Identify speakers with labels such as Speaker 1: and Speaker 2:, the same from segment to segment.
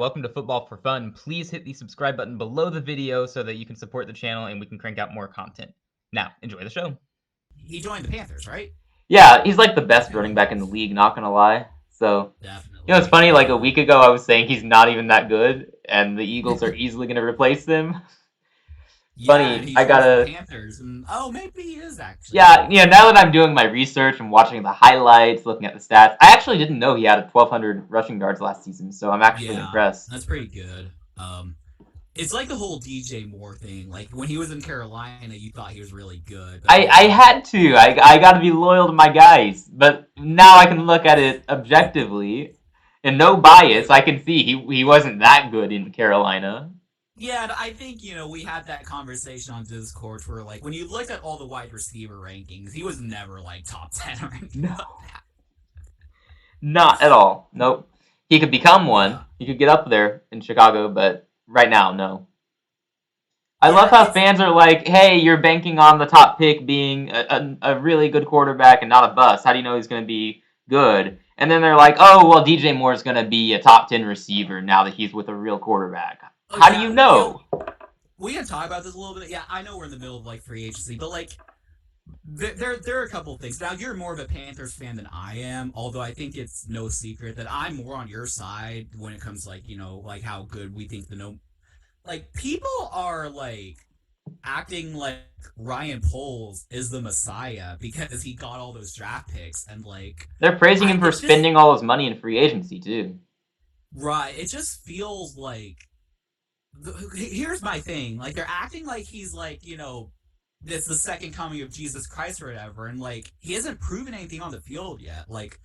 Speaker 1: Welcome to Football for Fun. Please hit the subscribe button below the video so that you can support the channel and we can crank out more content. Now, enjoy the show.
Speaker 2: He joined the Panthers, right?
Speaker 3: Yeah, he's like the best running back in the league, not gonna lie. So, it's
Speaker 2: Definitely.
Speaker 3: funny, like a week ago I was saying he's not even that good, and the Eagles are easily gonna replace him.
Speaker 2: Yeah, and
Speaker 3: Funny,
Speaker 2: he
Speaker 3: I
Speaker 2: joins the
Speaker 3: gotta,
Speaker 2: Panthers, and maybe he is actually
Speaker 3: yeah,
Speaker 2: good.
Speaker 3: now that I'm doing my research and watching the highlights, looking at the stats, I actually didn't know he had a 1,200 rushing yards last season, so I'm actually
Speaker 2: Yeah,
Speaker 3: impressed.
Speaker 2: that's pretty good. It's like the whole DJ Moore thing. Like when he was in Carolina, you thought he was really good, but
Speaker 3: I
Speaker 2: then
Speaker 3: had to, I gotta be loyal to my guys, but now I can look at it objectively, and no bias, I can see he wasn't that good in Carolina.
Speaker 2: yeah, and I think we had that conversation on Discord where like when you looked at all the wide receiver rankings, he was never like top 10 or anything
Speaker 3: No.
Speaker 2: like that.
Speaker 3: Not at all. Nope. He could become one.
Speaker 2: Yeah,
Speaker 3: He could get up there in Chicago, but right now, no. I love
Speaker 2: yeah,
Speaker 3: how
Speaker 2: it's
Speaker 3: fans are like, hey, you're banking on the top pick being a really good quarterback and not a bust. How do you know he's going to be good? And then they're like, oh, well, DJ Moore's going to be a top 10 receiver now that he's with a real quarterback.
Speaker 2: oh
Speaker 3: How do you
Speaker 2: yeah,
Speaker 3: know?
Speaker 2: we can talk about this a little bit. Yeah, I know we're in the middle of like free agency, but like there are a couple of things. Now you're more of a Panthers fan than I am, although I think it's no secret that I'm more on your side when it comes like like how good we think the no like people are like acting like Ryan Poles is the Messiah because he got all those draft picks and like
Speaker 3: They're praising
Speaker 2: I
Speaker 3: him for
Speaker 2: it just
Speaker 3: spending all his money in free agency, too.
Speaker 2: right it just feels like here's my thing, like they're acting like he's like it's the second coming of Jesus Christ or whatever, and like he hasn't proven anything on the field yet. Like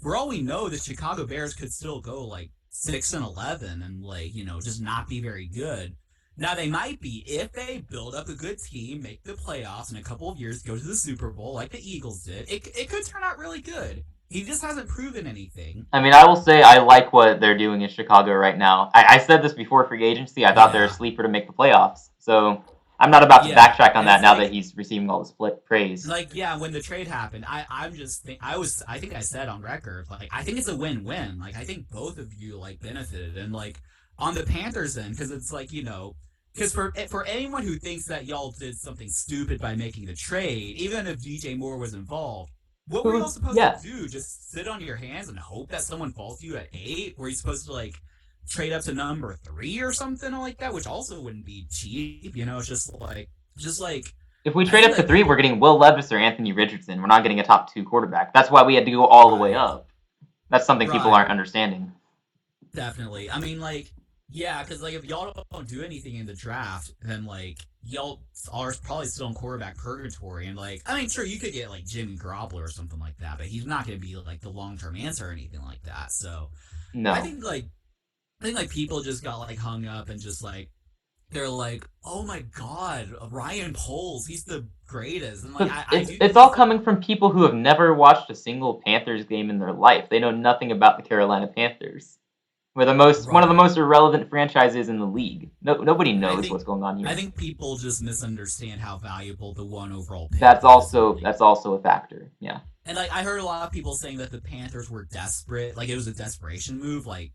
Speaker 2: for all we know, the Chicago Bears could still go like 6-11 and like just not be very good. Now they might be if they build up a good team, make the playoffs in a couple of years, go to the Super Bowl like the Eagles did. It could turn out really good. He just hasn't proven anything.
Speaker 3: I mean, I will say I like what they're doing in Chicago right now. I said this before free agency. I thought they're a
Speaker 2: Yeah,
Speaker 3: sleeper to make the playoffs. So I'm not about to
Speaker 2: yeah,
Speaker 3: backtrack on
Speaker 2: and
Speaker 3: that
Speaker 2: it's
Speaker 3: now that
Speaker 2: like
Speaker 3: he's receiving all this praise.
Speaker 2: yeah, when the trade happened, I think I said on record, like I think it's a win-win. Like I think both of you like benefited, and like on the Panthers end, because it's like because for anyone who thinks that y'all did something stupid by making the trade, even if DJ Moore was involved, what were y'all supposed to
Speaker 3: Yeah.
Speaker 2: do? Just sit on your hands and hope that someone falls to you at 8? Were you supposed to like trade up to number 3 or something like that, which also wouldn't be cheap? It's just like
Speaker 3: If we
Speaker 2: I
Speaker 3: trade
Speaker 2: think
Speaker 3: up to
Speaker 2: like
Speaker 3: 3, we're
Speaker 2: people
Speaker 3: getting Will Levis or Anthony Richardson. We're not getting a top 2 quarterback. That's why we had to go all the way
Speaker 2: right,
Speaker 3: up. That's something people
Speaker 2: right,
Speaker 3: aren't understanding.
Speaker 2: definitely. I mean, like, yeah, because like if y'all don't do anything in the draft, then like y'all are probably still in quarterback purgatory. And like, I mean, sure, you could get like Jimmy Garoppolo or something like that, but he's not going to be like the long term answer or anything like that. So I
Speaker 3: No.
Speaker 2: think like I think like people just got like hung up and just like they're like, oh my god, Ryan Poles, he's the greatest. And like
Speaker 3: But
Speaker 2: I
Speaker 3: it's
Speaker 2: do
Speaker 3: it's
Speaker 2: think
Speaker 3: all
Speaker 2: he's
Speaker 3: coming from people who have never watched a single Panthers game in their life. They know nothing about the Carolina Panthers. We're the most one of the
Speaker 2: right.
Speaker 3: most irrelevant franchises in the league. Nobody
Speaker 2: And
Speaker 3: knows what's going on
Speaker 2: I
Speaker 3: here.
Speaker 2: think people just misunderstand how valuable the one overall pick
Speaker 3: That's
Speaker 2: is, and
Speaker 3: also
Speaker 2: like
Speaker 3: that's also a factor. Yeah.
Speaker 2: I heard a lot of people saying that the Panthers were desperate, like it was a desperation move. Like,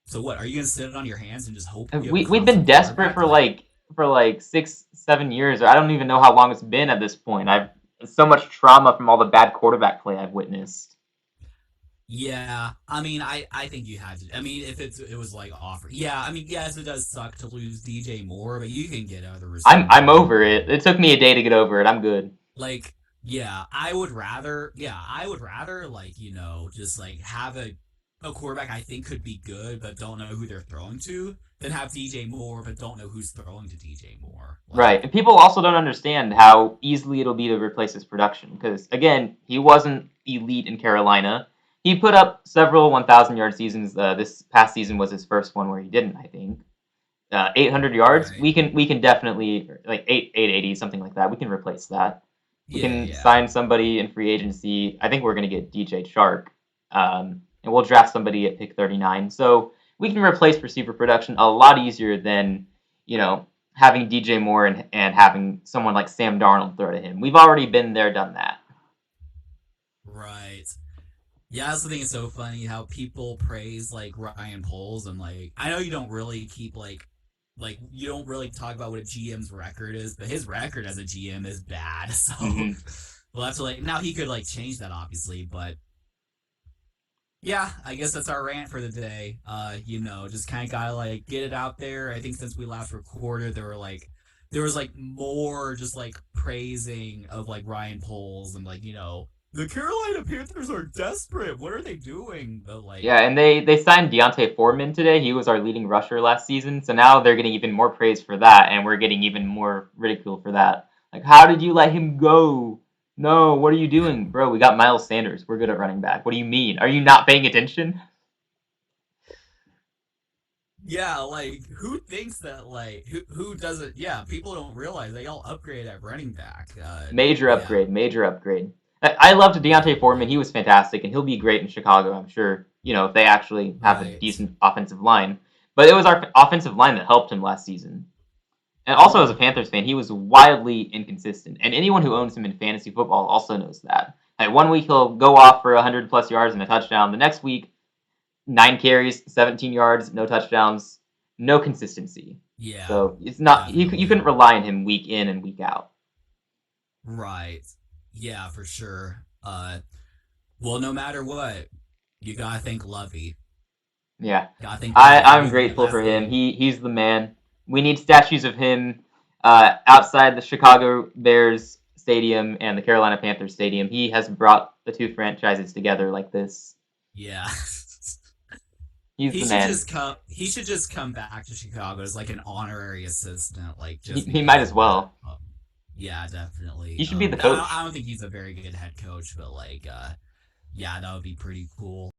Speaker 2: so what? Are you gonna sit on your hands and just hope
Speaker 3: And
Speaker 2: you have a
Speaker 3: we've been
Speaker 2: competent
Speaker 3: desperate
Speaker 2: quarterback? Like,
Speaker 3: for like 6 7 years, or I don't even know how long it's been at this point. I've so much trauma from all the bad quarterback play I've witnessed.
Speaker 2: yeah. I mean, I think you had to. I mean, if it was like offer, yeah. I mean, yes, it does suck to lose DJ Moore, but you can get other
Speaker 3: I'm
Speaker 2: receivers.
Speaker 3: over it. It took me a day to get over it. I'm good.
Speaker 2: Like, yeah, I would rather like just like have a quarterback I think could be good but don't know who they're throwing to than have DJ Moore but don't know who's throwing to DJ Moore.
Speaker 3: Right.
Speaker 2: Like,
Speaker 3: And people also don't understand how easily it'll be to replace his production. Because, again, he wasn't elite in Carolina. He put up several 1,000 yard seasons. This past season was his first one where he didn't, I think. 800 yards.
Speaker 2: right.
Speaker 3: We can definitely, like, 880, something like that. We can replace that. We
Speaker 2: Yeah,
Speaker 3: can
Speaker 2: yeah.
Speaker 3: sign somebody in free agency. I think we're going to get DJ Shark. And we'll draft somebody at pick 39. So we can replace receiver production a lot easier than, you know, having DJ Moore and having someone like Sam Darnold throw to him. We've already been there, done that.
Speaker 2: Right. Yeah, that's the thing. It's so funny how people praise like Ryan Poles, and like I know you don't really keep like you don't really talk about what a GM's record is, but his record as a GM is bad. So
Speaker 3: Hmm.
Speaker 2: we'll have to like now he could like change that obviously, but yeah, I guess that's our rant for the day. Just kind of gotta like get it out there. I think since we last recorded, there was like more just like praising of like Ryan Poles and like the Carolina Panthers are desperate. What are they doing? But like,
Speaker 3: Yeah, and they signed Deontay Foreman today. He was our leading rusher last season, so now they're getting even more praise for that, and we're getting even more ridicule for that. Like, how did you let him go? No, what are you doing, bro? We got Miles Sanders. We're good at running back. What do you mean? Are you not paying attention?
Speaker 2: yeah, like who thinks that like who doesn't? Yeah, people don't realize they all upgrade at running back.
Speaker 3: Major
Speaker 2: Yeah,
Speaker 3: upgrade, major upgrade. I loved Deontay Foreman.
Speaker 2: definitely.
Speaker 3: He was fantastic, and he'll be great in Chicago, I'm sure. If they actually have a
Speaker 2: Right.
Speaker 3: decent offensive line. But it was our offensive line that helped him last season. And also, as a Panthers fan, he was wildly inconsistent. And anyone who owns him in fantasy football also knows that. Like, one week he'll go off for 100 plus yards and a touchdown. The next week, 9 carries, 17 yards, no touchdowns, no consistency.
Speaker 2: Yeah,
Speaker 3: So it's not you couldn't
Speaker 2: definitely.
Speaker 3: rely on him week in and week out.
Speaker 2: Right. Yeah, for sure. Well, no matter what, you gotta thank Lovey.
Speaker 3: Yeah,
Speaker 2: Gotta thank
Speaker 3: I
Speaker 2: Lovey.
Speaker 3: I'm
Speaker 2: Lovey's the
Speaker 3: grateful
Speaker 2: last
Speaker 3: for him.
Speaker 2: thing.
Speaker 3: He's the man. We need statues of him outside the Chicago Bears stadium and the Carolina Panthers stadium. He has brought the two franchises together like this.
Speaker 2: Yeah.
Speaker 3: He's the man.
Speaker 2: He should just come back to Chicago as like an honorary assistant, like
Speaker 3: He,
Speaker 2: just
Speaker 3: he might
Speaker 2: because
Speaker 3: as
Speaker 2: of that.
Speaker 3: well.
Speaker 2: Yeah, definitely.
Speaker 3: He should be the
Speaker 2: I
Speaker 3: coach.
Speaker 2: don't think he's a very good head coach, but like, yeah, that would be pretty cool.